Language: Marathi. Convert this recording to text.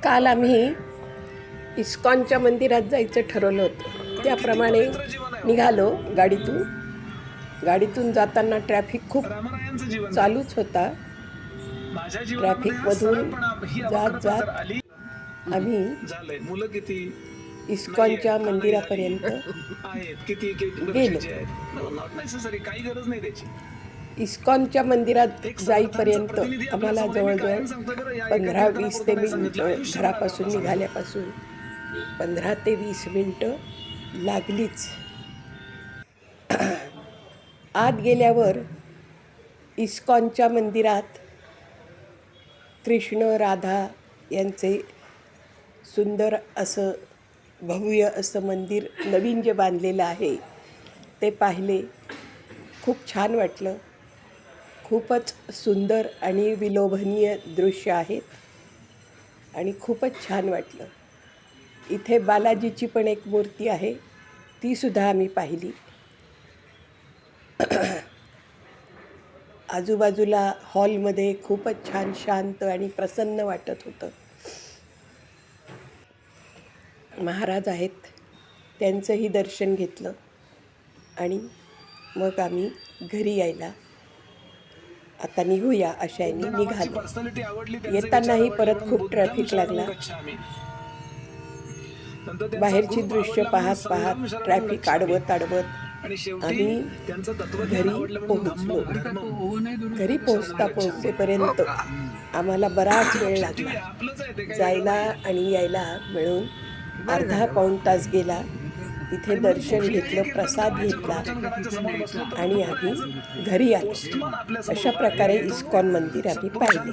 काल आम्ही इस्कॉनच्या मंदिरात जायचं ठरवलं होतं. त्याप्रमाणे निघालो गाडीतून जाताना ट्रॅफिक खूप चालूच होता. ट्रॅफिकमधून जात आम्ही इस्कॉनच्या मंदिरापर्यंत गेलो. इस्कॉनच्या मंदिरात जाईपर्यंत आम्हाला जवळजवळ 15-20 ते मिनिटं घरापासून निघाल्यापासून 15 ते 20 मिनिटं लागलीच. आत गेल्यावर इस्कॉनच्या मंदिरात कृष्ण राधा यांचे सुंदर असं भव्य असं मंदिर नवीन जे बांधलेलं आहे ते पाहिले. खूप छान वाटलं. खूपच सुंदर आणि विलोभनीय दृश्य आहेत आणि खूपच छान वाटलं. इथे बालाजीची पण एक मूर्ती आहे, तीसुद्धा आम्ही पाहिली. आजूबाजूला हॉलमध्ये खूपच छान शांत आणि प्रसन्न वाटत होतं. महाराज आहेत, त्यांचंही दर्शन घेतलं आणि मग आम्ही घरी यायला आता निघूया अशाने निघालो. येतानाही परत खूप ट्रॅफिक लागला. बाहेरची दृश्य पाहत ट्रॅफिक अडवत आम्ही घरी पोहोचलो. घरी पोहोचेपर्यंत आम्हाला बराच वेळ लागला. जायला आणि यायला मिळून अर्धा-पाऊण तास गेला. तिथे दर्शन घेतलं, प्रसाद घेतला आणि आम्ही घरी आलो. अशा प्रकारे इस्कॉन मंदिर आम्ही पाहिले.